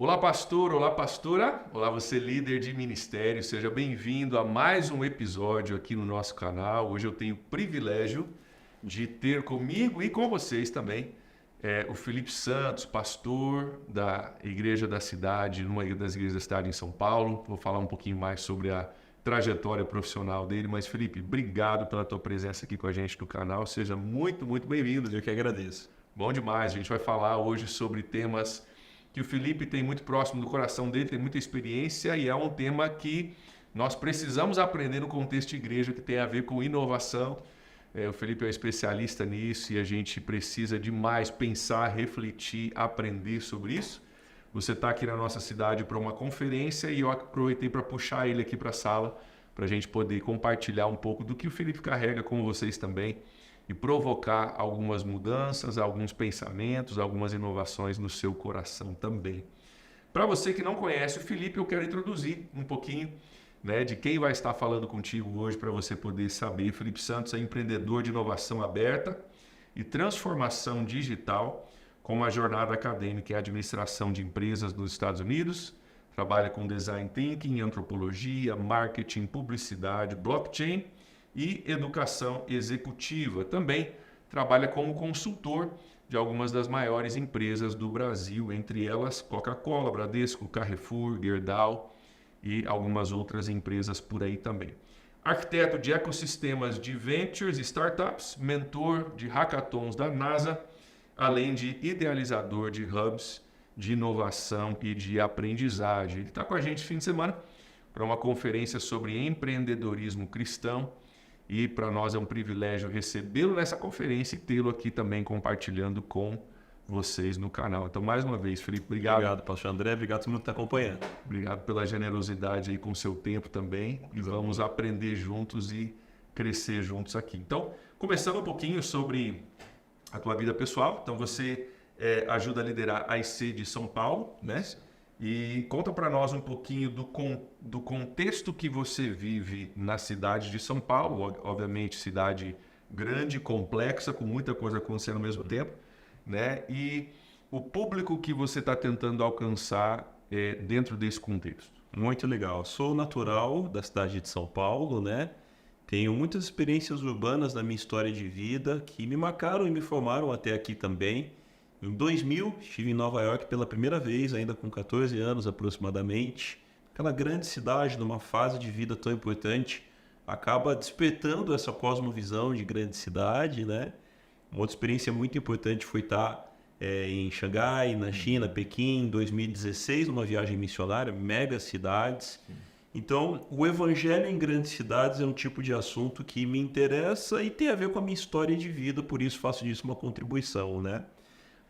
Olá, pastor, olá, pastora, olá, você líder de ministério, seja bem-vindo a mais um episódio aqui no nosso canal. Hoje eu tenho o privilégio de ter comigo e com vocês também o Felipe Santos, pastor da Igreja da Cidade, numa das igrejas da cidade em São Paulo. Vou falar um pouquinho mais sobre a trajetória profissional dele, mas Felipe, obrigado pela tua presença aqui com a gente no canal, seja muito, muito bem-vindo. Eu que agradeço. Bom demais, a gente vai falar hoje sobre temas que o Felipe tem muito próximo do coração dele, tem muita experiência e é um tema que nós precisamos aprender no contexto de igreja, que tem a ver com inovação. O Felipe é um especialista nisso e a gente precisa demais pensar, refletir, aprender sobre isso. Você está aqui na nossa cidade para uma conferência e eu aproveitei para puxar ele aqui para a sala para a gente poder compartilhar um pouco do que o Felipe carrega com vocês também e provocar algumas mudanças, alguns pensamentos, algumas inovações no seu coração também. Para você que não conhece o Felipe, eu quero introduzir um pouquinho, de quem vai estar falando contigo hoje para você poder saber. Felipe Santos é empreendedor de inovação aberta e transformação digital com uma jornada acadêmica em administração de empresas nos Estados Unidos. Trabalha com design thinking, antropologia, marketing, publicidade, blockchain e educação executiva. Também trabalha como consultor de algumas das maiores empresas do Brasil, entre elas Coca-Cola, Bradesco, Carrefour, Gerdau e algumas outras empresas por aí também. Arquiteto de ecossistemas de ventures e startups, mentor de hackathons da NASA, além de idealizador de hubs de inovação e de aprendizagem. Ele está com a gente fim de semana para uma conferência sobre empreendedorismo cristão. E para nós é um privilégio recebê-lo nessa conferência e tê-lo aqui também compartilhando com vocês no canal. Então, mais uma vez, Felipe, obrigado. Obrigado, pastor André. Obrigado a todo mundo que está acompanhando. Obrigado pela generosidade aí com o seu tempo também. E vamos aprender juntos e crescer juntos aqui. Então, começando um pouquinho sobre a tua vida pessoal. Então, você ajuda a liderar a IC de São Paulo, né? E conta para nós um pouquinho do contexto que você vive na cidade de São Paulo, obviamente cidade grande, complexa, com muita coisa acontecendo ao mesmo tempo, né? E o público que você está tentando alcançar dentro desse contexto. Muito legal. Sou natural da cidade de São Paulo, né? Tenho muitas experiências urbanas na minha história de vida que me marcaram e me formaram até aqui também. Em 2000, estive em Nova York pela primeira vez, ainda com 14 anos aproximadamente. Aquela grande cidade, numa fase de vida tão importante, acaba despertando essa cosmovisão de grande cidade, né? Uma outra experiência muito importante foi estar em Xangai, na China, Pequim, em 2016, numa viagem missionária, mega cidades. Então, o evangelho em grandes cidades é um tipo de assunto que me interessa e tem a ver com a minha história de vida, por isso faço disso uma contribuição, né?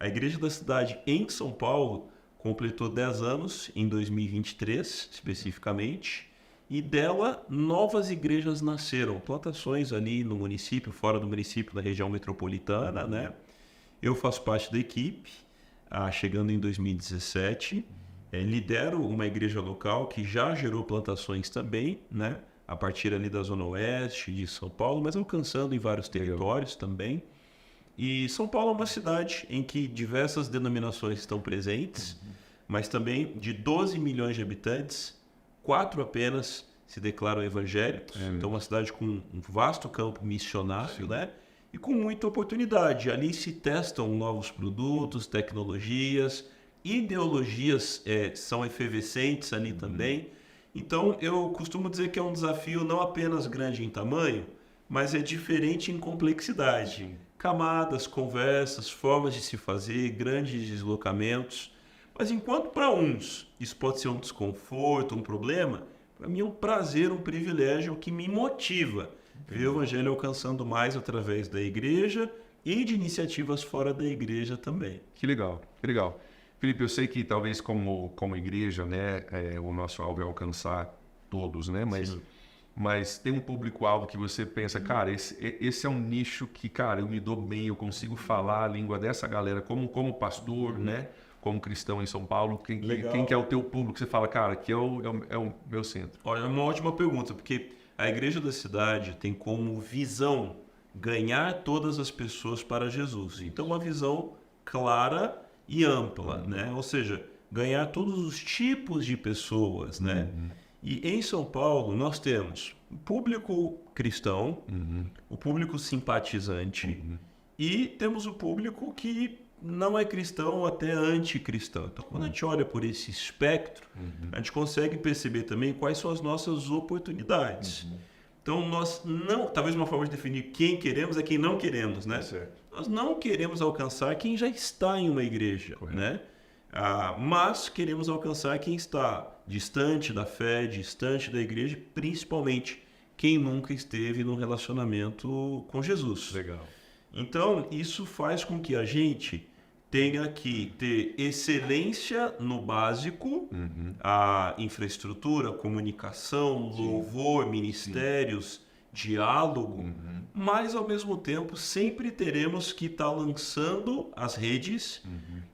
A Igreja da Cidade em São Paulo completou 10 anos em 2023, especificamente, e dela novas igrejas nasceram, plantações ali no município, fora do município, na região metropolitana, né? Eu faço parte da equipe, chegando em 2017, lidero uma igreja local que já gerou plantações também, né? A partir ali da Zona Oeste de São Paulo, mas alcançando em vários territórios também. E São Paulo é uma cidade em que diversas denominações estão presentes, mas também de 12 milhões de habitantes, 4 apenas se declaram evangélicos. Então, uma cidade com um vasto campo missionário, né? E com muita oportunidade. Ali se testam novos produtos, tecnologias, ideologias são efervescentes ali também. Então, eu costumo dizer que é um desafio não apenas grande em tamanho, mas é diferente em complexidade. Camadas, conversas, formas de se fazer, grandes deslocamentos. Mas enquanto para uns isso pode ser um desconforto, um problema, para mim é um prazer, um privilégio que me motiva ver o evangelho alcançando mais através da igreja e de iniciativas fora da igreja também. Que legal, que legal. Felipe, eu sei que talvez como igreja, né, o nosso alvo é alcançar todos, né? Mas tem um público-alvo que você pensa, cara, esse é um nicho que, cara, eu me dou bem, eu consigo falar a língua dessa galera como pastor, né? Como cristão em São Paulo. Quem que é o teu público? Você fala, cara, aqui é o meu centro. Olha, é uma ótima pergunta, porque a Igreja da Cidade tem como visão ganhar todas as pessoas para Jesus. Então, uma visão clara e ampla, né? Ou seja, ganhar todos os tipos de pessoas, né? E em São Paulo nós temos o público cristão, o público simpatizante e temos o público que não é cristão ou até anticristão. Então, quando a gente olha por esse espectro, a gente consegue perceber também quais são as nossas oportunidades. Então, nós não... Talvez uma forma de definir quem queremos é quem não queremos, né? Nós não queremos alcançar quem já está em uma igreja, né? Mas queremos alcançar quem está distante da fé, distante da igreja, principalmente quem nunca esteve num relacionamento com Jesus. Legal. Então, isso faz com que a gente tenha que ter excelência no básico, a infraestrutura, comunicação, louvor, ministérios, diálogo, mas ao mesmo tempo sempre teremos que estar lançando as redes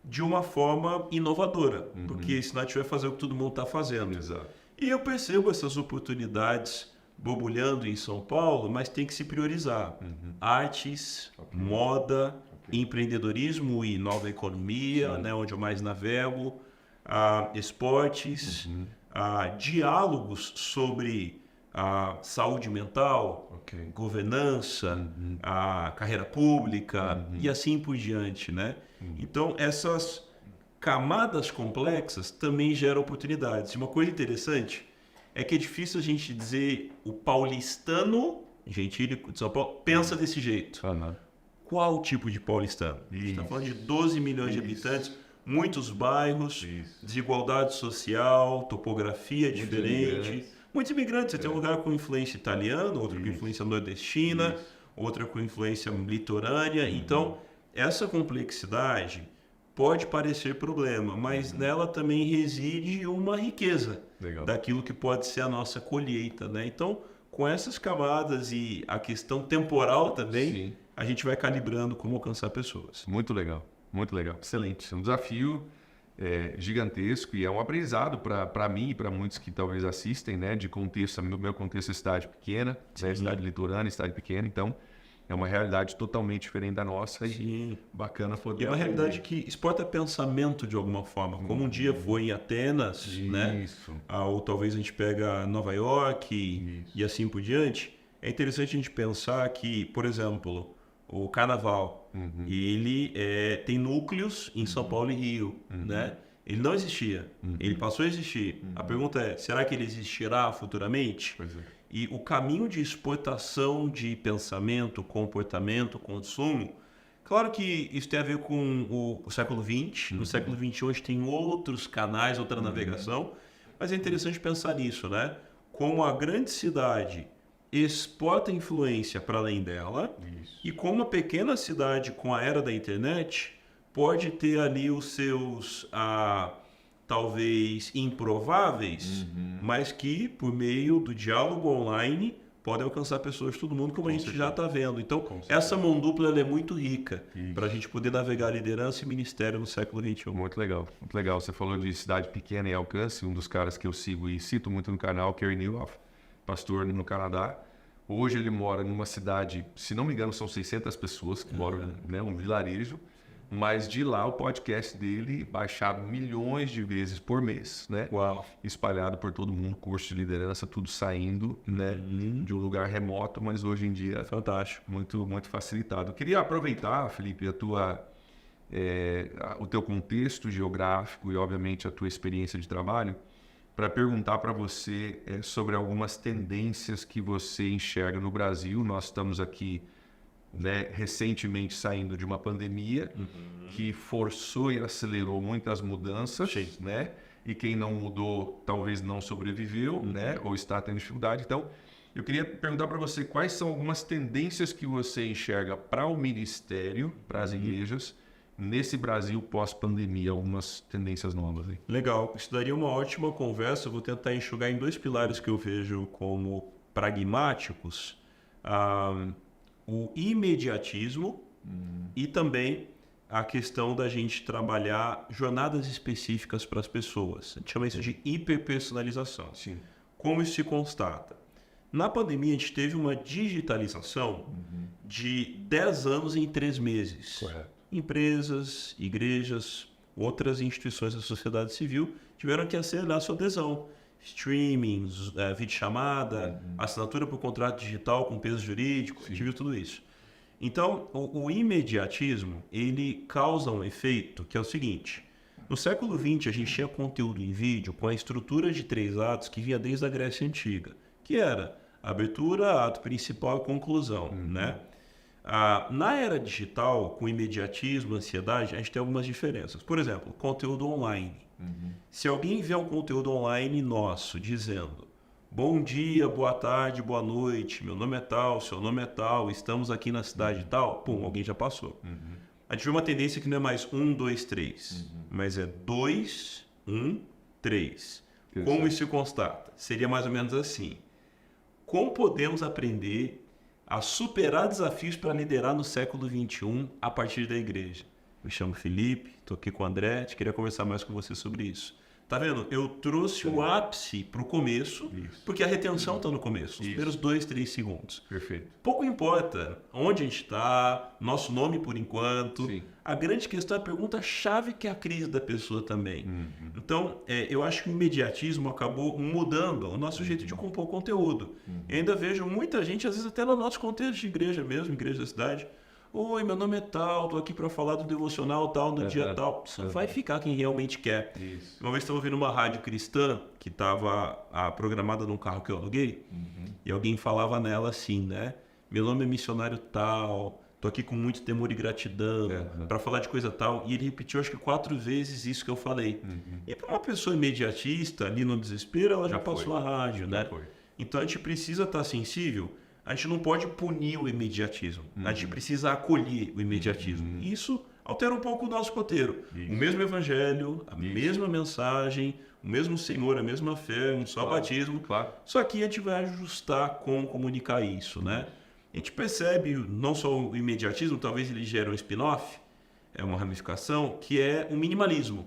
de uma forma inovadora, porque senão a gente vai fazer o que todo mundo está fazendo. Exato. E eu percebo essas oportunidades borbulhando em São Paulo, mas tem que se priorizar. Artes, moda, empreendedorismo e nova economia, né, onde eu mais navego, esportes, diálogos sobre saúde mental, governança, carreira pública e assim por diante, né? Então, essas camadas complexas também geram oportunidades. Uma coisa interessante é que é difícil a gente dizer o paulistano, gentílico de São Paulo, pensa desse jeito. Qual tipo de paulistano? A gente está falando de 12 milhões de habitantes, muitos bairros, desigualdade social, topografia diferente. Muitos imigrantes. Você tem um lugar com influência italiana, outro com influência nordestina, outra com influência litorânea. Então, essa complexidade pode parecer problema, mas nela também reside uma riqueza daquilo que pode ser a nossa colheita, né? Então, com essas camadas e a questão temporal também, a gente vai calibrando como alcançar pessoas. Muito legal, excelente. É um desafio gigantesco e é um aprendizado para mim e para muitos que talvez assistem, né? De contexto, no meu contexto é cidade pequena, né? Cidade litorânea, cidade pequena, então é uma realidade totalmente diferente da nossa e bacana poder E é uma aprender. realidade que exporta pensamento de alguma forma, como um dia foi em Atenas, né? Ou talvez a gente pega Nova York e assim por diante. É interessante a gente pensar que, por exemplo, o Carnaval, ele tem núcleos em São Paulo e Rio, né? Ele não existia, ele passou a existir. A pergunta é, será que ele existirá futuramente? E o caminho de exportação de pensamento, comportamento, consumo, claro que isso tem a ver com o século XX. No século XXI hoje tem outros canais, outra navegação, mas é interessante pensar nisso, né? Como a grande cidade exporta influência para além dela e como uma pequena cidade com a era da internet pode ter ali os seus talvez improváveis, mas que por meio do diálogo online podem alcançar pessoas de todo mundo, como a gente já está vendo. Então, essa mão dupla ela é muito rica para a gente poder navegar liderança e ministério no século XXI. Muito legal, muito legal. Você falou de cidade pequena e alcance, um dos caras que eu sigo e cito muito no canal, Kerry Newhoff, pastor no Canadá. Hoje ele mora numa cidade, se não me engano, são 600 pessoas que moram, né, um vilarejo, mas de lá o podcast dele baixado milhões de vezes por mês, né? Espalhado por todo mundo, curso de liderança, tudo saindo, né, de um lugar remoto, mas hoje em dia fantástico, muito, muito facilitado. Eu queria aproveitar, Felipe, o teu contexto geográfico e, obviamente, a tua experiência de trabalho para perguntar para você sobre algumas tendências que você enxerga no Brasil. Nós estamos aqui, né, recentemente saindo de uma pandemia que forçou e acelerou muitas mudanças, né? E quem não mudou talvez não sobreviveu, né? Ou está tendo dificuldade. Então, eu queria perguntar para você quais são algumas tendências que você enxerga para o ministério, para as igrejas, nesse Brasil pós-pandemia, algumas tendências novas aí. Legal, isso daria uma ótima conversa. Eu vou tentar enxugar em 2 pilares que eu vejo como pragmáticos. O imediatismo e também a questão da gente trabalhar jornadas específicas para as pessoas. A gente chama isso de hiperpersonalização. Como isso se constata? Na pandemia, a gente teve uma digitalização de 10 anos em 3 meses. Empresas, igrejas, outras instituições da sociedade civil tiveram que acelerar sua adesão. Streaming, videochamada, assinatura por contrato digital com peso jurídico, a gente viu tudo isso. Então, o imediatismo, ele causa um efeito que é o seguinte: no século XX a gente tinha conteúdo em vídeo com a estrutura de 3 atos que vinha desde a Grécia Antiga, que era abertura, ato principal e conclusão, né? Na era digital, com imediatismo, ansiedade, a gente tem algumas diferenças. Por exemplo, conteúdo online. Se alguém vê um conteúdo online nosso dizendo: bom dia, boa tarde, boa noite, meu nome é tal, seu nome é tal, estamos aqui na cidade tal, pum, alguém já passou. A gente vê uma tendência que não é mais 1, 2, 3, mas é 2, 1, 3. Como isso se constata? Seria mais ou menos assim: como podemos aprender a superar desafios para liderar no século XXI a partir da igreja? Me chamo Felipe, estou aqui com o André, queria conversar mais com você sobre isso. Tá vendo? Eu trouxe o ápice para o começo, porque a retenção está no começo, os primeiros 2, 3 segundos. Perfeito. Pouco importa onde a gente está, nosso nome por enquanto. Sim. A grande questão é a pergunta-chave, que é a crise da pessoa também. Então, eu acho que o imediatismo acabou mudando o nosso jeito de compor conteúdo. Eu ainda vejo muita gente, às vezes até no nosso contexto de igreja mesmo, igreja da cidade: oi, meu nome é tal, estou aqui para falar do devocional tal, no dia tal. Só vai ficar quem realmente quer. Isso. Uma vez estava ouvindo uma rádio cristã que estava programada num carro que eu aluguei, e alguém falava nela assim, né? Meu nome é missionário tal, estou aqui com muito temor e gratidão para falar de coisa tal. E ele repetiu acho que 4 vezes isso que eu falei. E para uma pessoa imediatista, ali no desespero, ela já passou a rádio, né? Então a gente precisa estar sensível. A gente não pode punir o imediatismo. A gente precisa acolher o imediatismo. Isso altera um pouco o nosso roteiro. O mesmo evangelho, a mesma mensagem, o mesmo Senhor, a mesma fé, um só batismo. Só que a gente vai ajustar como comunicar isso, né? A gente percebe não só o imediatismo, talvez ele gere um spin-off, é uma ramificação, que é o minimalismo.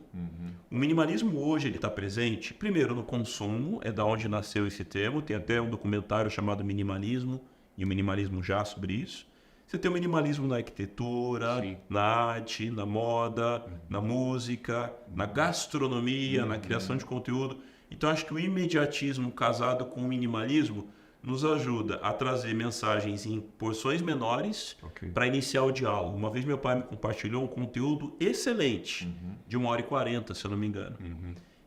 O minimalismo hoje ele está presente, primeiro, no consumo, é da onde nasceu esse termo. Tem até um documentário chamado Minimalismo, e o minimalismo já sobre isso. Você tem o minimalismo na arquitetura, na arte, na moda, na música, na gastronomia, na criação de conteúdo. Então acho que o imediatismo casado com o minimalismo nos ajuda a trazer mensagens em porções menores para iniciar o diálogo. Uma vez meu pai me compartilhou um conteúdo excelente, de 1h40, se eu não me engano.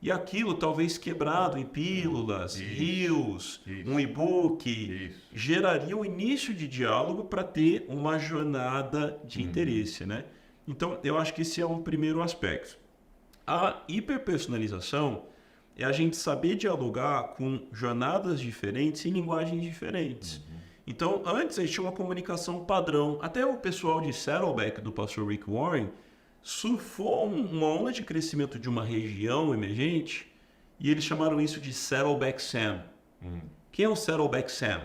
E aquilo, talvez quebrado em pílulas, reels, um e-book, geraria um início de diálogo para ter uma jornada de interesse, né? Então, eu acho que esse é o primeiro aspecto. A hiperpersonalização é a gente saber dialogar com jornadas diferentes e linguagens diferentes. Então, antes a gente tinha uma comunicação padrão. Até o pessoal de Saddleback, do pastor Rick Warren, surfou uma onda de crescimento de uma região emergente e eles chamaram isso de Saddleback Sam. Quem é o Saddleback Sam?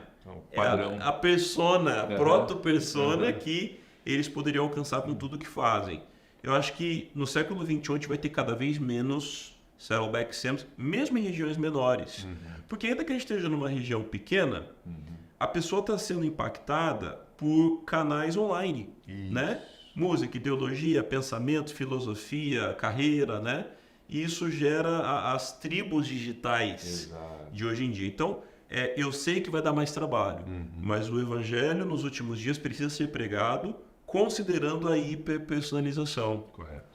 É a persona, a proto-persona que eles poderiam alcançar com tudo que fazem. Eu acho que no século XXI a gente vai ter cada vez menos Saddleback Sams, mesmo em regiões menores. Porque ainda que a gente esteja numa região pequena, a pessoa está sendo impactada por canais online, né? Música, ideologia, pensamento, filosofia, carreira, né? E isso gera as tribos digitais de hoje em dia. Então, eu sei que vai dar mais trabalho, mas o evangelho nos últimos dias precisa ser pregado considerando a hiperpersonalização.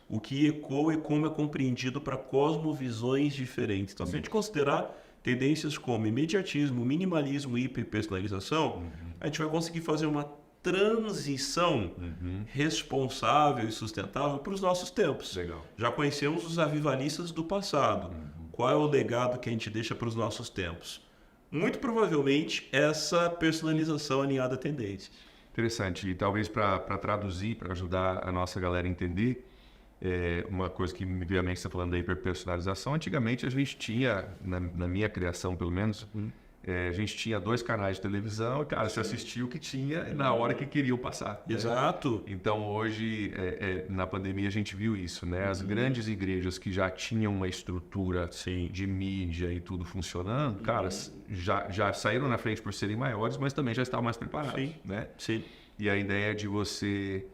O que ecoa e como é compreendido para cosmovisões diferentes. Então, se a gente considerar tendências como imediatismo, minimalismo e hiperpersonalização, a gente vai conseguir fazer uma transição responsável e sustentável para os nossos tempos. Já conhecemos os avivalistas do passado. Qual é o legado que a gente deixa para os nossos tempos? Muito provavelmente essa personalização alinhada a tendências. Interessante. E talvez para traduzir, para ajudar a nossa galera a entender, uma coisa que me veio à mente, você falando da hiperpersonalização, antigamente a gente tinha, na minha criação pelo menos, a gente tinha 2 canais de televisão e, cara, você assistia o que tinha na hora que queriam passar. Exato. Então, hoje, na pandemia, a gente viu isso, né? As grandes igrejas que já tinham uma estrutura de mídia e tudo funcionando, cara, já saíram na frente por serem maiores, mas também já estavam mais preparados, né? E a ideia de você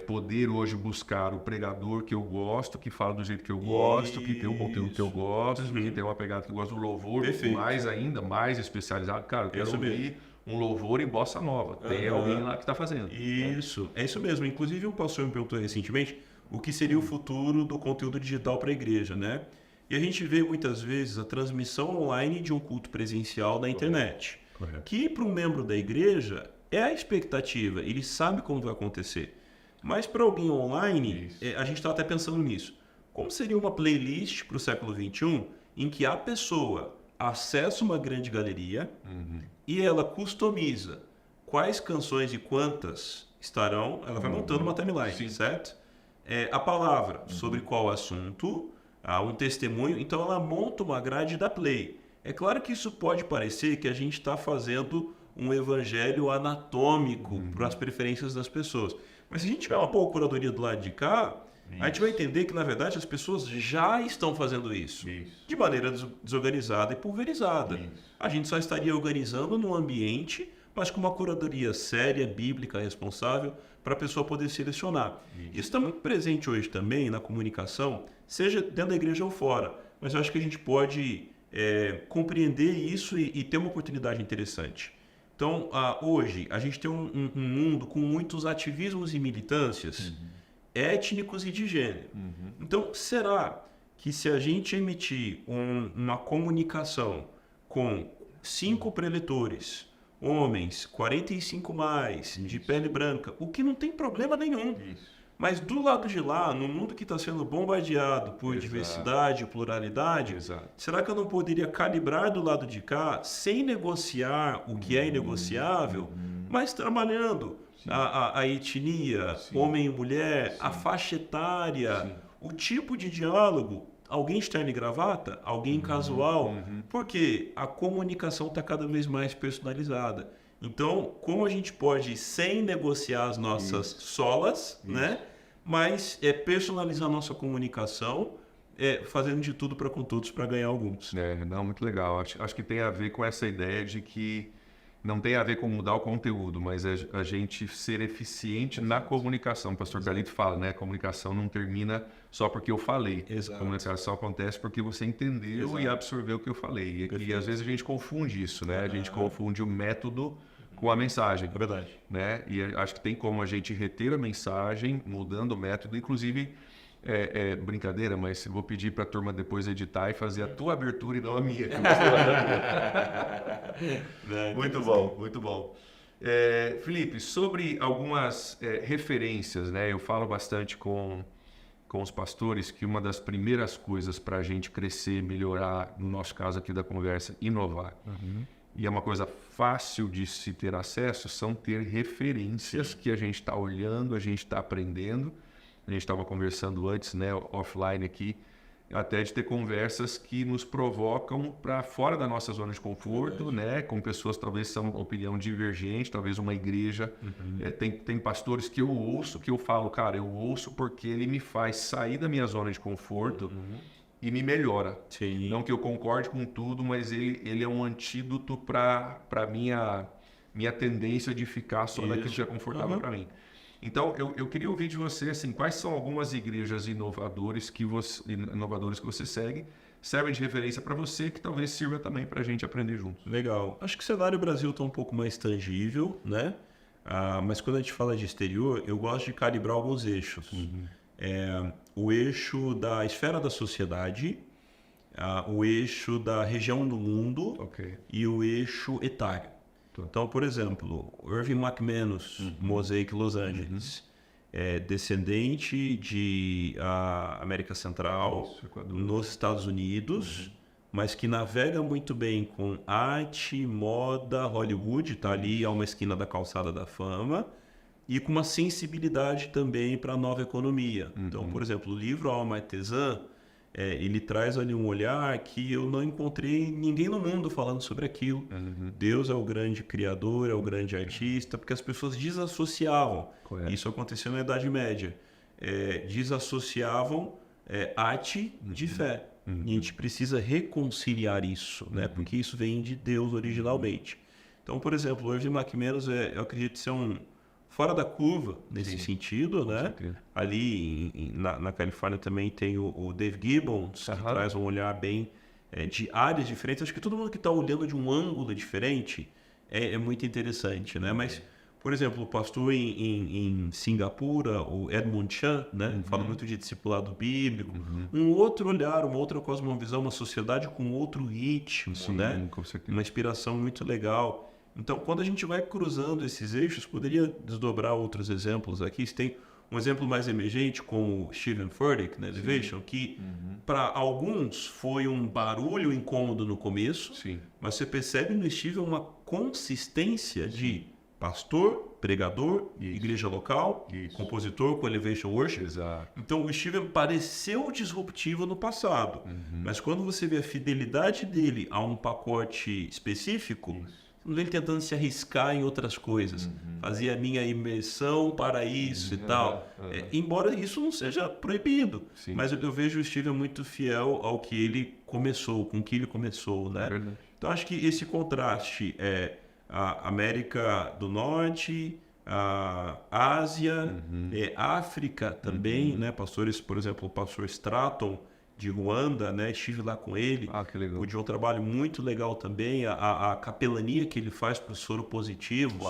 poder hoje buscar o pregador que eu gosto, que fala do jeito que eu gosto, que tem o conteúdo que eu gosto, que tem uma pegada que eu gosto do louvor, Perfeito. mais ainda, mais especializado. Cara, eu quero ouvir um louvor em bossa nova. Tem alguém lá que está fazendo. Isso, é isso mesmo. Inclusive, um pastor me perguntou recentemente o que seria o futuro do conteúdo digital para a igreja, né? E a gente vê muitas vezes a transmissão online de um culto presencial na internet. Correto. Que para um membro da igreja é a expectativa, ele sabe como vai acontecer. Mas para alguém online, a gente está até pensando nisso. Como seria uma playlist para o século XXI em que a pessoa acessa uma grande galeria e ela customiza quais canções e quantas estarão, ela vai montando uma timeline, certo? A palavra sobre qual assunto, um testemunho, então ela monta uma grade da Play. É claro que isso pode parecer que a gente está fazendo um evangelho anatômico para as preferências das pessoas. Mas se a gente tiver uma boa curadoria do lado de cá, a gente vai entender que, na verdade, as pessoas já estão fazendo isso. De maneira desorganizada e pulverizada. A gente só estaria organizando num ambiente, mas com uma curadoria séria, bíblica, responsável, para a pessoa poder selecionar. Isso está muito presente hoje também na comunicação, seja dentro da igreja ou fora. Mas eu acho que a gente pode compreender isso e ter uma oportunidade interessante. Então, hoje, a gente tem um mundo com muitos ativismos e militâncias étnicos e de gênero. Então, será que se a gente emitir uma comunicação com 5 preletores, homens, 45 mais, de pele branca, o que não tem problema nenhum. Mas do lado de lá, no mundo que está sendo bombardeado por diversidade e pluralidade, será que eu não poderia calibrar do lado de cá, sem negociar o que é inegociável, mas trabalhando a etnia, homem e mulher, a faixa etária, o tipo de diálogo, alguém de terno e gravata, alguém casual, porque a comunicação está cada vez mais personalizada. Então, como a gente pode, sem negociar as nossas solas, né? Mas personalizar a nossa comunicação, fazendo de tudo para com todos para ganhar alguns. Não, muito legal. Acho que tem a ver com essa ideia de que não tem a ver com mudar o conteúdo, mas a gente ser eficiente na comunicação. O pastor Galito fala, né? A comunicação não termina só porque eu falei. A comunicação acontece porque você entendeu e absorveu o que eu falei. E às vezes a gente confunde isso, né? A gente confunde o método com a mensagem. É verdade. Né? E acho que tem como a gente reter a mensagem, mudando o método, inclusive, brincadeira, mas eu vou pedir para a turma depois editar e fazer a tua abertura e não a minha. Muito bom, muito bom. Felipe, sobre algumas referências, né? Eu falo bastante com os pastores que uma das primeiras coisas para a gente crescer, melhorar, no nosso caso aqui da conversa, inovar. E é uma coisa fácil de se ter acesso, são ter referências que a gente está olhando, a gente está aprendendo. A gente estava conversando antes, né, offline aqui, até de ter conversas que nos provocam para fora da nossa zona de conforto, né, com pessoas talvez são opinião divergente, talvez uma igreja. Tem pastores que eu ouço, que eu falo, cara, eu ouço porque ele me faz sair da minha zona de conforto e me melhora. Sim. Não que eu concorde com tudo, mas ele é um antídoto para minha tendência de ficar só naquilo que é confortável para mim. Então, eu queria ouvir de você, assim, quais são algumas igrejas inovadoras que você segue, servem de referência para você, que talvez sirva também para a gente aprender juntos. Legal. Acho que o cenário Brasil está um pouco mais tangível, né? Mas quando a gente fala de exterior, eu gosto de calibrar alguns eixos. O eixo da esfera da sociedade, o eixo da região do mundo e o eixo etário. Então, por exemplo, Irving McManus, Mosaic Los Angeles, descendente de América Central, nos Estados Unidos, mas que navega muito bem com arte, moda, Hollywood, está ali a uma esquina da calçada da fama, e com uma sensibilidade também para a nova economia. Então, por exemplo, o livro Alma Artesã, ele traz ali um olhar que eu não encontrei ninguém no mundo falando sobre aquilo. Deus é o grande criador, é o grande artista, porque as pessoas desassociavam. Isso aconteceu na Idade Média. Desassociavam arte de fé. E a gente precisa reconciliar isso, né? Porque isso vem de Deus originalmente. Então, por exemplo, o Irving McManus, eu acredito ser um fora da curva nesse sentido, né? certeza. Ali na Califórnia também tem o Dave Gibbons, que traz um olhar bem de áreas diferentes. Acho que todo mundo que está olhando de um ângulo diferente é muito interessante, né? Mas, por exemplo, o pastor em Singapura, o Edmund Chan, né? Fala muito de discipulado bíblico. Um outro olhar, uma outra cosmovisão, uma sociedade com outro ritmo, né? Com certeza. Uma inspiração muito legal. Então, quando a gente vai cruzando esses eixos, poderia desdobrar outros exemplos aqui. Você tem um exemplo mais emergente, como Steven Furtick, na Elevation, que para alguns foi um barulho incômodo no começo, Sim. mas você percebe no Steven uma consistência de pastor, pregador, igreja local, compositor com Elevation Worship. Exato. Então, o Steven pareceu disruptivo no passado, mas quando você vê a fidelidade dele a um pacote específico, não vê ele tentando se arriscar em outras coisas. Fazia a minha imersão para isso e tal. Embora isso não seja proibido. Sim. Mas eu vejo o Steven muito fiel ao que ele começou, com que ele começou, né? Verdade. Então, acho que esse contraste é a América do Norte, a Ásia, África também, né? Pastores, por exemplo, o pastor Stratton, de Ruanda, né? Estive lá com ele. Que legal. De um trabalho muito legal também, a capelania que ele faz para os soropositivos.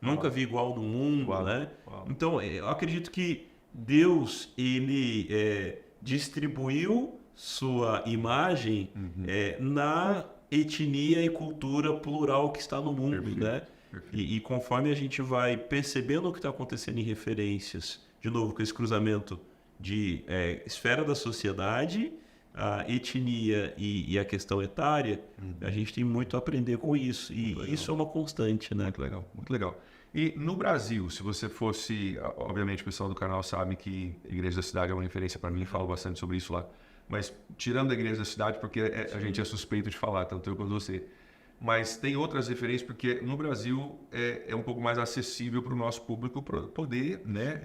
Nunca vi igual no mundo, né? Então, eu acredito que Deus, ele distribuiu sua imagem na etnia e cultura plural que está no mundo, Perfeito. né? E conforme a gente vai percebendo o que está acontecendo em referências, de novo, com esse cruzamento de esfera da sociedade, a etnia e a questão etária, a gente tem muito a aprender com isso. E isso é uma constante, né? Muito legal, muito legal. E no Brasil, se você fosse... Obviamente o pessoal do canal sabe que a Igreja da Cidade é uma referência para mim, falo bastante sobre isso lá. Mas tirando a Igreja da Cidade, porque a gente é suspeito de falar, tanto eu quanto você. Mas tem outras referências, porque no Brasil é um pouco mais acessível para o nosso público poder, né?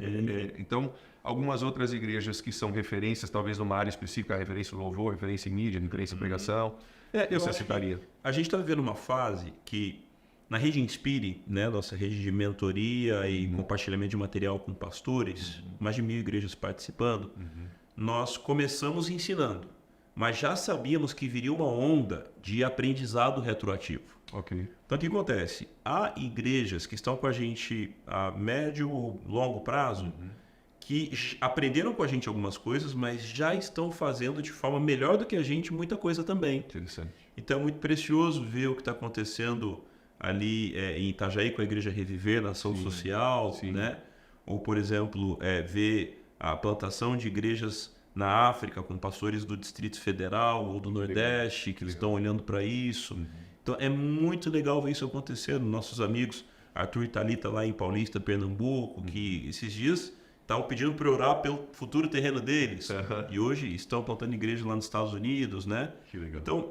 Então, algumas outras igrejas que são referências, talvez numa área específica, referência em louvor, referência em mídia, referência em pregação, você citaria. A gente está vivendo uma fase que, na rede Inspire, né, nossa rede de mentoria e compartilhamento de material com pastores, mais de 1.000 igrejas participando, nós começamos ensinando, mas já sabíamos que viria uma onda de aprendizado retroativo. Ok. Então, o que acontece? Há igrejas que estão com a gente a médio ou longo prazo, que aprenderam com a gente algumas coisas, mas já estão fazendo de forma melhor do que a gente muita coisa também. Interessante. Então, é muito precioso ver o que está acontecendo ali em Itajaí com a Igreja Reviver na ação social, né? Ou, por exemplo, ver a plantação de igrejas na África com pastores do Distrito Federal ou do Nordeste que estão olhando para isso. Então, é muito legal ver isso acontecendo. Nossos amigos Arthur e Thalita lá em Paulista, Pernambuco, que esses dias estavam pedindo para orar pelo futuro terreno deles. E hoje estão plantando igreja lá nos Estados Unidos, né? Que legal. Então,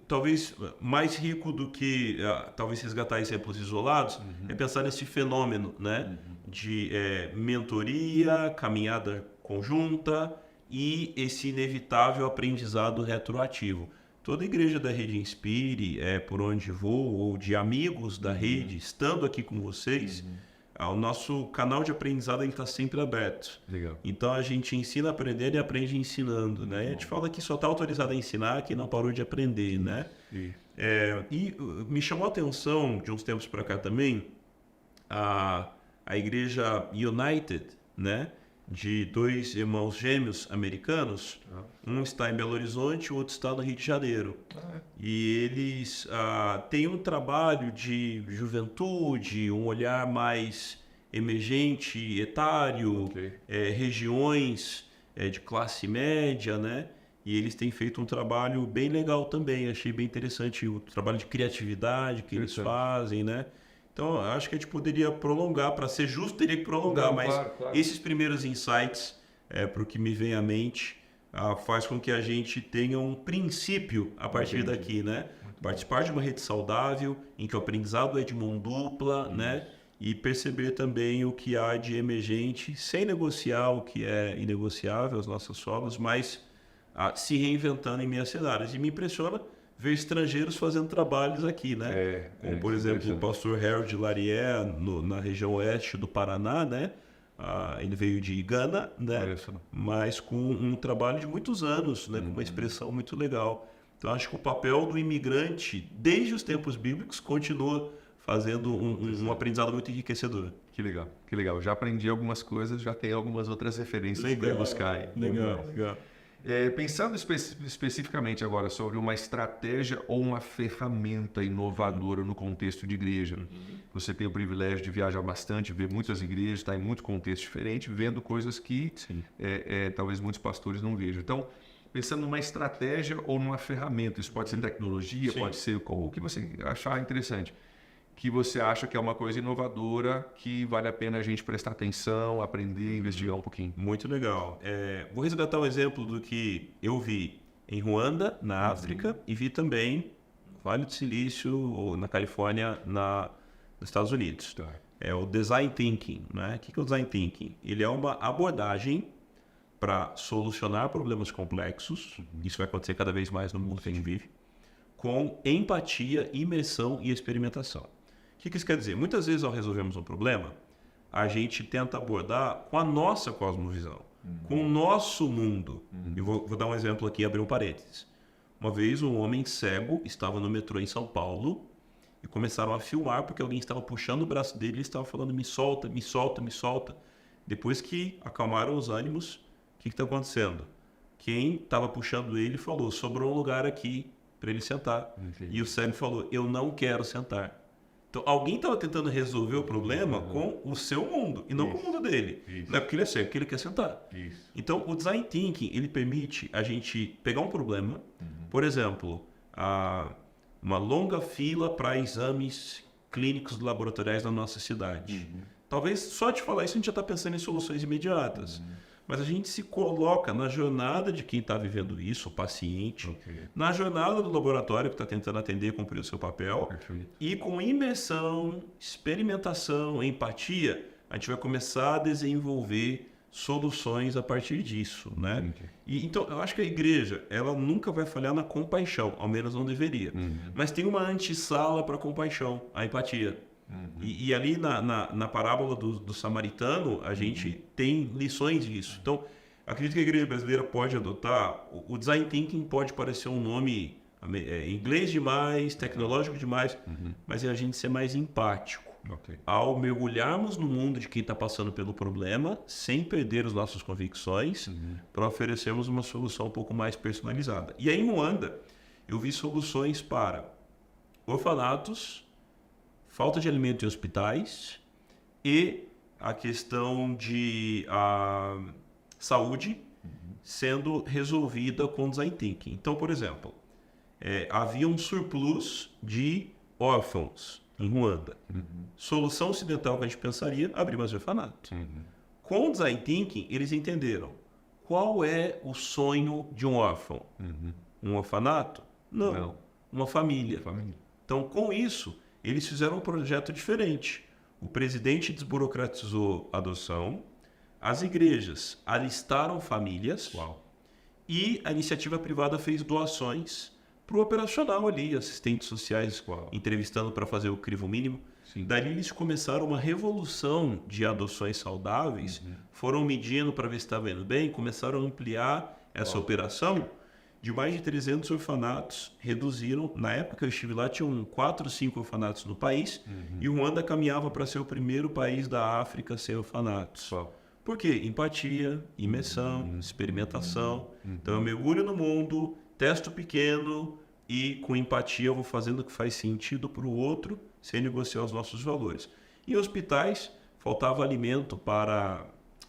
talvez mais rico do que talvez resgatar exemplos isolados, é pensar nesse fenômeno, né? De mentoria, caminhada conjunta e esse inevitável aprendizado retroativo. Toda igreja da Rede Inspire, por onde vou, ou de amigos da rede, estando aqui com vocês, o nosso canal de aprendizado está sempre aberto. Legal. Então a gente ensina a aprender e aprende ensinando, né? A gente fala que só está autorizado a ensinar quem não parou de aprender, né? E me chamou a atenção de uns tempos para cá também a igreja United, né? De dois irmãos gêmeos americanos. Um está em Belo Horizonte, o outro está no Rio de Janeiro. E eles têm um trabalho de juventude, um olhar mais emergente, etário, regiões de classe média, né? E eles têm feito um trabalho bem legal também. Achei bem interessante o trabalho de criatividade que eles fazem, né? Então, acho que a gente poderia prolongar, para ser justo, teria que prolongar, mas claro. Esses primeiros insights, para o que me vem à mente, faz com que a gente tenha um princípio a partir daqui, né? Participar de uma rede saudável, em que o aprendizado é de mão dupla, né? E perceber também o que há de emergente, sem negociar o que é inegociável, as nossas solas, mas se reinventando em meias cenários. E me impressiona ver estrangeiros fazendo trabalhos aqui, né? Como, por exemplo, o pastor Harold Larié, na região oeste do Paraná, né? Ele veio de Gana, né? Mas com um trabalho de muitos anos, né? Com uma expressão muito legal. Então, acho que o papel do imigrante, desde os tempos bíblicos, continua fazendo um aprendizado muito enriquecedor. Que legal, que legal. Eu já aprendi algumas coisas, já tem algumas outras referências para buscar aí. Legal. Pensando especificamente agora sobre uma estratégia ou uma ferramenta inovadora no contexto de igreja. Você tem o privilégio de viajar bastante, ver muitas igrejas, estar em muito contexto diferente, vendo coisas que talvez muitos pastores não vejam. Então, pensando numa estratégia ou numa ferramenta, isso pode ser tecnologia, pode ser o que você achar interessante, que você acha que é uma coisa inovadora, que vale a pena a gente prestar atenção, aprender, investigar um pouquinho. Muito legal. Vou resgatar um exemplo do que eu vi em Ruanda, na África, e vi também no Vale do Silício, ou na Califórnia, nos Estados Unidos. É o Design Thinking, né? O que é o Design Thinking? Ele é uma abordagem para solucionar problemas complexos, isso vai acontecer cada vez mais no mundo que a gente vive, com empatia, imersão e experimentação. O que isso quer dizer? Muitas vezes, ao resolvermos um problema, a gente tenta abordar com a nossa cosmovisão, com o nosso mundo. Eu vou dar um exemplo aqui, abrir um parênteses. Uma vez, um homem cego estava no metrô em São Paulo e começaram a filmar porque alguém estava puxando o braço dele e ele estava falando: me solta, me solta, me solta. Depois que acalmaram os ânimos, o que está acontecendo? Quem estava puxando ele falou: sobrou um lugar aqui para ele sentar. E o cego falou: eu não quero sentar. Então, alguém estava tentando resolver o problema com o seu mundo e não com o mundo dele. Não é porque ele é cego, porque ele quer sentar. Então, o Design Thinking, ele permite a gente pegar um problema, por exemplo, uma longa fila para exames clínicos laboratoriais na nossa cidade. Talvez só de falar isso a gente já está pensando em soluções imediatas. Mas a gente se coloca na jornada de quem está vivendo isso, o paciente, na jornada do laboratório que está tentando atender e cumprir o seu papel. E com imersão, experimentação, empatia, a gente vai começar a desenvolver soluções a partir disso, né? Então, eu acho que a igreja, ela nunca vai falhar na compaixão, ao menos não deveria. Mas tem uma antessala para a compaixão, a empatia. E ali na parábola do samaritano, a gente tem lições disso. Então, acredito que a igreja brasileira pode adotar. O Design Thinking pode parecer um nome inglês demais, tecnológico demais, mas é a gente ser mais empático. Ao mergulharmos no mundo de quem está passando pelo problema, sem perder as nossas convicções, para oferecermos uma solução um pouco mais personalizada. E aí, em Ruanda, eu vi soluções para orfanatos, falta de alimento em hospitais e a questão de saúde sendo resolvida com Design Thinking. Então, por exemplo, havia um surplus de órfãos em Ruanda. Solução ocidental que a gente pensaria, abrir mais orfanato. Com Design Thinking, eles entenderam qual é o sonho de um órfão. Um orfanato? Não. Uma família. Então, com isso, eles fizeram um projeto diferente. O presidente desburocratizou a adoção, as igrejas alistaram famílias e a iniciativa privada fez doações para o operacional ali, assistentes sociais entrevistando para fazer o crivo mínimo. Dali eles começaram uma revolução de adoções saudáveis, foram medindo para ver se estava indo bem, começaram a ampliar essa operação. De mais de 300 orfanatos, reduziram. Na época que eu estive lá, tinham 4 ou 5 orfanatos no país. E o Ruanda caminhava para ser o primeiro país da África sem orfanatos. Por quê? Empatia, imersão, experimentação. Então eu mergulho no mundo, testo pequeno e com empatia eu vou fazendo o que faz sentido para o outro, sem negociar os nossos valores. Em hospitais, faltava alimento para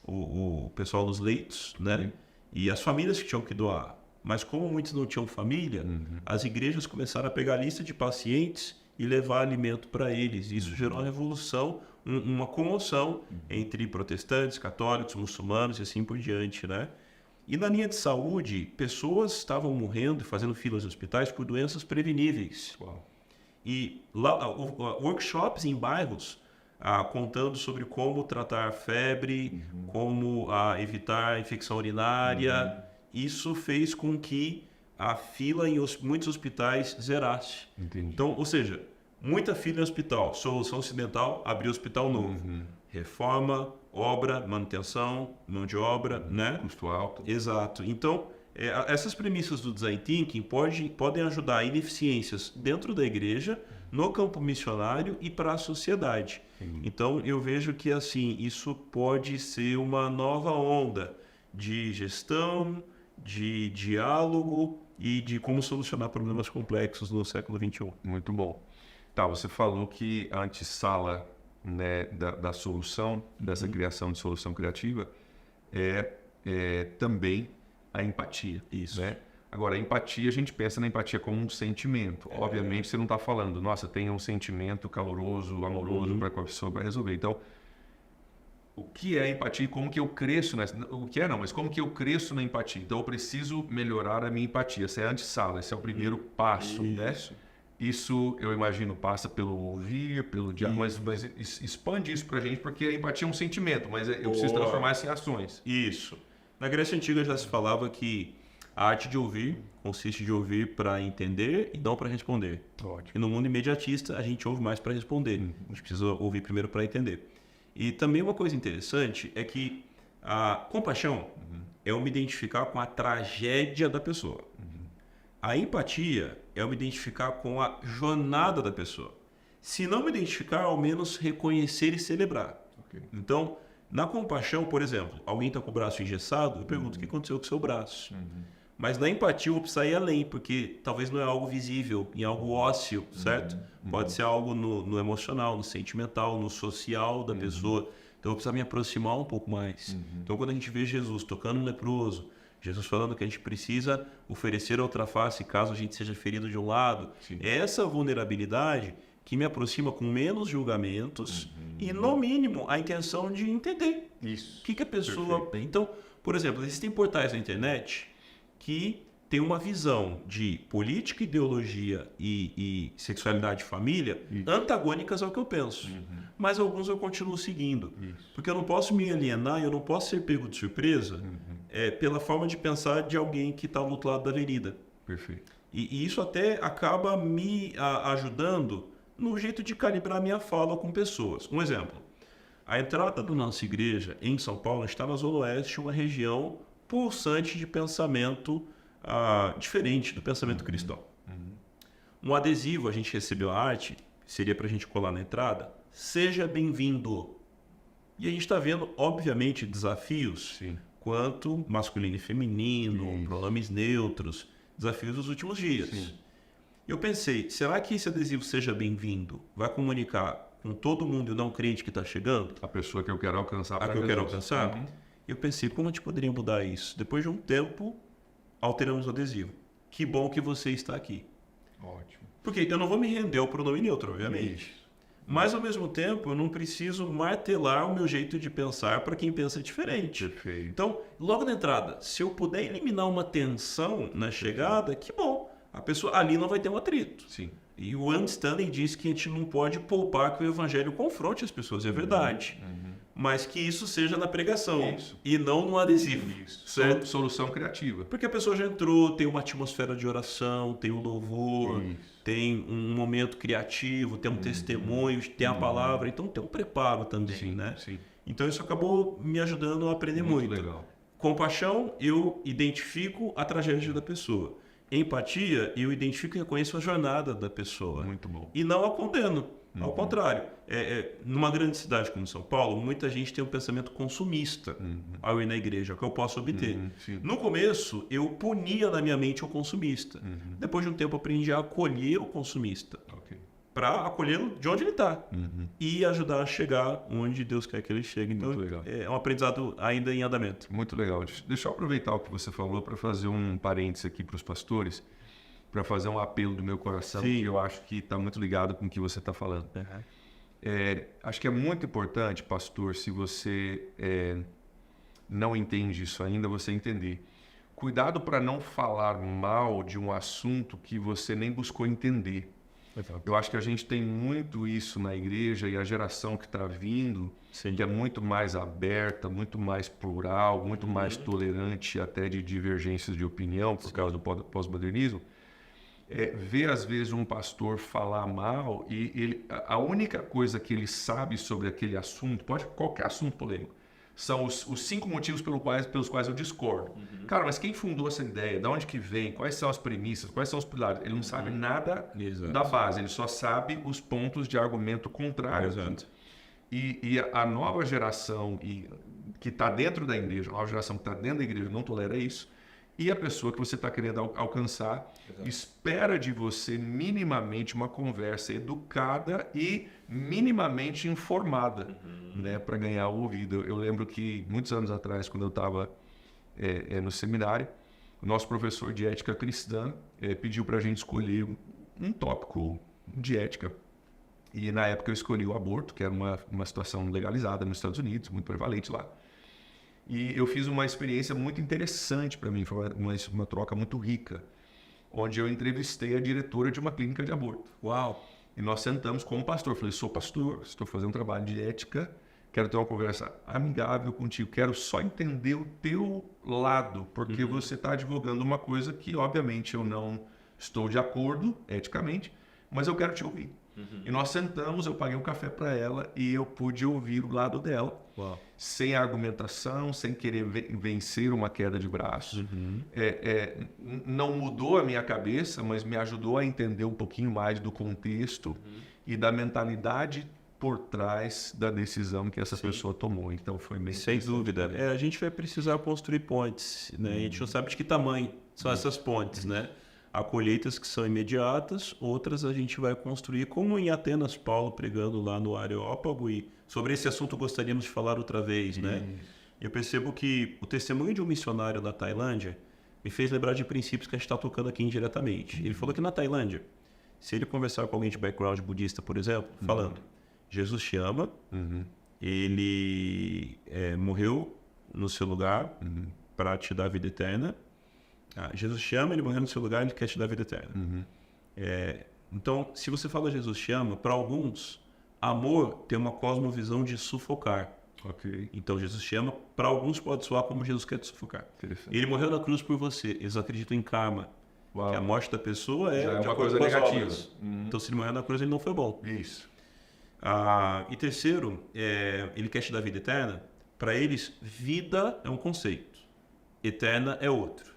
o pessoal nos leitos, né? E as famílias que tinham que doar. Mas como muitos não tinham família, as igrejas começaram a pegar a lista de pacientes e levar alimento para eles. Isso gerou uma revolução, uma comoção entre protestantes, católicos, muçulmanos e assim por diante, né? E na linha de saúde, pessoas estavam morrendo e fazendo filas em hospitais por doenças preveníveis. E lá, workshops em bairros contando sobre como tratar febre, como evitar infecção urinária. Isso fez com que a fila em muitos hospitais zerasse. Entendi. Então, ou seja, muita fila em hospital, solução ocidental, abrir hospital novo. Reforma, obra, manutenção, mão de obra, né? Custo alto. Exato. Então, essas premissas do design thinking podem ajudar ineficiências dentro da igreja, no campo missionário e para a sociedade. Então, eu vejo que assim isso pode ser uma nova onda de gestão, de diálogo e de como solucionar problemas complexos no século XXI. Muito bom. Tá, você falou que a antessala, né, da solução, dessa criação de solução criativa, é também a empatia. Isso. Né? Agora, a empatia, a gente pensa na empatia como um sentimento. Obviamente, você não está falando, nossa, tem um sentimento caloroso, amoroso para a pessoa para resolver. Então, o que é empatia e como que eu cresço nessa... O que é não, mas como que eu cresço na empatia? Então, eu preciso melhorar a minha empatia. Essa é a antessala, esse é o primeiro passo, né? Isso, eu imagino, passa pelo ouvir, pelo diálogo, mas expande isso para a gente, porque a empatia é um sentimento, mas eu preciso transformar isso em ações. Isso. Na Grécia Antiga já se falava que a arte de ouvir consiste de ouvir para entender e não para responder. Ótimo. E no mundo imediatista, a gente ouve mais para responder. A gente precisa ouvir primeiro para entender. E também uma coisa interessante é que a compaixão é eu me identificar com a tragédia da pessoa. A empatia é eu me identificar com a jornada da pessoa. Se não me identificar, ao menos reconhecer e celebrar. Okay. Então, na compaixão, por exemplo, alguém está com o braço engessado, eu pergunto o que aconteceu com o seu braço. Mas na empatia eu vou precisar ir além, porque talvez não é algo visível, é algo ósseo, certo? Pode ser algo no emocional, no sentimental, no social da pessoa. Então eu preciso me aproximar um pouco mais. Então quando a gente vê Jesus tocando um leproso, Jesus falando que a gente precisa oferecer outra face caso a gente seja ferido de um lado, é essa vulnerabilidade que me aproxima com menos julgamentos e, no mínimo, a intenção de entender Isso. o que a pessoa... Perfeito. Então, por exemplo, existem portais na internet que têm uma visão de política, ideologia e sexualidade e família antagônicas ao que eu penso. Mas alguns eu continuo seguindo. Porque eu não posso me alienar, eu não posso ser pego de surpresa pela forma de pensar de alguém que está do outro lado da avenida. Perfeito. E isso até acaba me ajudando no jeito de calibrar minha fala com pessoas. Um exemplo. A entrada da nossa igreja em São Paulo está na Zona Oeste, uma região pulsante de pensamento diferente do pensamento cristão. Um adesivo, a gente recebeu a arte, seria para a gente colar na entrada, seja bem-vindo. E a gente está vendo, obviamente, desafios quanto masculino e feminino, pronomes neutros, desafios dos últimos dias. Eu pensei, será que esse adesivo seja bem-vindo vai comunicar com todo mundo e não crente que está chegando? A pessoa que eu quero alcançar. A que eu quero alcançar? Eu pensei, como a gente poderia mudar isso? Depois de um tempo, alteramos o adesivo. Que bom que você está aqui. Ótimo. Porque eu não vou me render ao pronome neutro, obviamente. Mas, ao mesmo tempo, eu não preciso martelar o meu jeito de pensar para quem pensa diferente. Perfeito. Então, logo na entrada, se eu puder eliminar uma tensão na chegada, que bom. A pessoa ali não vai ter um atrito. E o Andy Stanley diz que a gente não pode poupar que o evangelho confronte as pessoas, é verdade. Mas que isso seja na pregação e não no adesivo. Certo? Solução criativa. Porque a pessoa já entrou, tem uma atmosfera de oração, tem um louvor, tem um momento criativo, tem um testemunho, tem a palavra, então tem um preparo também, né? Então isso acabou me ajudando a aprender muito. Legal. Compaixão, eu identifico a tragédia da pessoa. Empatia, eu identifico e reconheço a jornada da pessoa. Muito bom. E não a condeno. Ao contrário, numa grande cidade como São Paulo, muita gente tem um pensamento consumista ao ir na igreja, que eu posso obter. No começo, eu punia na minha mente o consumista. Depois de um tempo, eu aprendi a acolher o consumista. Para acolhê-lo de onde ele está. E ajudar a chegar onde Deus quer que ele chegue. Então, muito legal. É um aprendizado ainda em andamento. Muito legal. Deixa eu aproveitar o que você falou para fazer um parênteses aqui para os pastores, para fazer um apelo do meu coração, que eu acho que está muito ligado com o que você está falando. Acho que é muito importante, pastor, se você não entende isso ainda, você entender. Cuidado para não falar mal de um assunto que você nem buscou entender. Eu acho que a gente tem muito isso na igreja e a geração que está vindo, Sim. que é muito mais aberta, muito mais plural, muito mais tolerante até de divergências de opinião por causa do pós-modernismo, vê às vezes um pastor falar mal e a única coisa que ele sabe sobre aquele assunto, qualquer assunto polêmico, são os 5 motivos pelos quais eu discordo. Cara, mas quem fundou essa ideia? De onde que vem? Quais são as premissas? Quais são os pilares? Ele não sabe nada da base, ele só sabe os pontos de argumento contrário. Exato. E a nova geração que está dentro da igreja, a nova geração que está dentro da igreja não tolera isso. E a pessoa que você está querendo alcançar espera de você minimamente uma conversa educada e minimamente informada, né, para ganhar o ouvido. Eu lembro que muitos anos atrás, quando eu estava no seminário, o nosso professor de ética cristã pediu para a gente escolher um tópico de ética. E na época eu escolhi o aborto, que era uma situação legalizada nos Estados Unidos, muito prevalente lá. E eu fiz uma experiência muito interessante para mim, foi uma troca muito rica, onde eu entrevistei a diretora de uma clínica de aborto. Uau! E nós sentamos como pastor. Falei, sou pastor, estou fazendo um trabalho de ética, quero ter uma conversa amigável contigo, quero só entender o teu lado, porque você está advogando uma coisa que, obviamente, eu não estou de acordo eticamente, mas eu quero te ouvir. E nós sentamos, eu paguei um café para ela e eu pude ouvir o lado dela. Uau. Sem argumentação, sem querer vencer uma queda de braço. Não mudou a minha cabeça, mas me ajudou a entender um pouquinho mais do contexto e da mentalidade por trás da decisão que essa pessoa tomou. Então foi bem Sem dúvida. A gente vai precisar construir pontes, né? A gente não sabe de que tamanho são essas pontes, né? Há colheitas que são imediatas, outras a gente vai construir, como em Atenas, Paulo pregando lá no Areópago, e sobre esse assunto gostaríamos de falar outra vez, né? Eu percebo que o testemunho de um missionário da Tailândia me fez lembrar de princípios que a gente está tocando aqui indiretamente. Ele falou que na Tailândia, se ele conversar com alguém de background budista, por exemplo, falando, Jesus te ama, ele morreu no seu lugar para te dar a vida eterna. Jesus te ama, ele morreu no seu lugar, ele quer te dar a vida eterna. Então, se você fala Jesus te ama, para alguns, amor tem uma cosmovisão de sufocar. Ok. Então, Jesus te ama, para alguns pode soar como Jesus quer te sufocar. Ele morreu na cruz por você, eles acreditam em karma. Que a morte da pessoa já de uma acordo coisa com as negativa. obras. Então, se ele morreu na cruz, ele não foi bom. Isso. E terceiro, ele quer te dar vida eterna. Para eles, vida é um conceito, eterna é outro.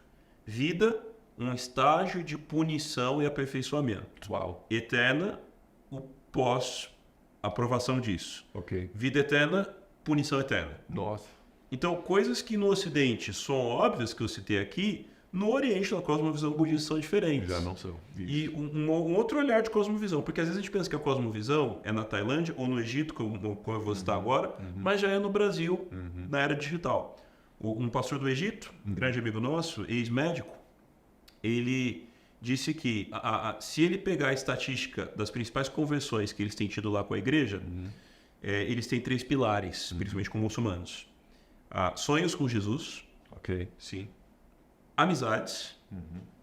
Vida, um estágio de punição e aperfeiçoamento. Uau. Eterna, o pós-aprovação disso. Ok. Vida eterna, punição eterna. Nossa. Então, coisas que no Ocidente são óbvias, que eu citei aqui, no Oriente, na cosmovisão budista, são diferentes. Já não são. E um outro olhar de cosmovisão, porque às vezes a gente pensa que a cosmovisão é na Tailândia ou no Egito, como eu vou citar agora, mas já é no Brasil, na era digital. Um pastor do Egito, um grande amigo nosso, ex-médico, ele disse que se ele pegar a estatística das principais conversões que eles têm tido lá com a igreja, eles têm 3 pilares, principalmente com muçulmanos. Sonhos com Jesus, Ok. Sim. amizades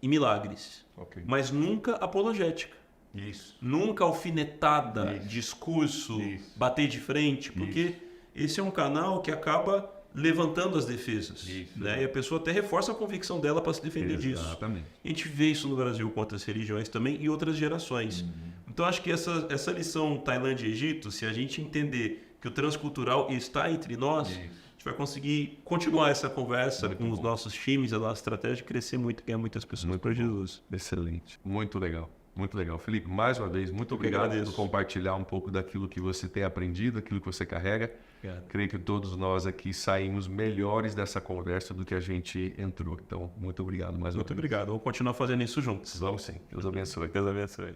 e milagres, Ok. mas nunca apologética. Isso. Nunca alfinetada, Isso. discurso, Isso. bater de frente, porque esse é um canal que acaba levantando as defesas. Isso. Né? E a pessoa até reforça a convicção dela para se defender disso. Exatamente. A gente vê isso no Brasil com outras religiões também e outras gerações. Então acho que essa lição Tailândia e Egito, se a gente entender que o transcultural está entre nós, a gente vai conseguir continuar essa conversa com os nossos times, a nossa estratégia, crescer muito e ganhar muitas pessoas para Jesus. Excelente. Muito legal. Muito legal. Felipe, mais uma vez, muito obrigado por compartilhar um pouco daquilo que você tem aprendido, daquilo que você carrega. Obrigado. Creio que todos nós aqui saímos melhores dessa conversa do que a gente entrou. Então, muito obrigado mais uma vez. Muito obrigado. Vamos continuar fazendo isso juntos. Vamos sim. Deus abençoe. Deus abençoe.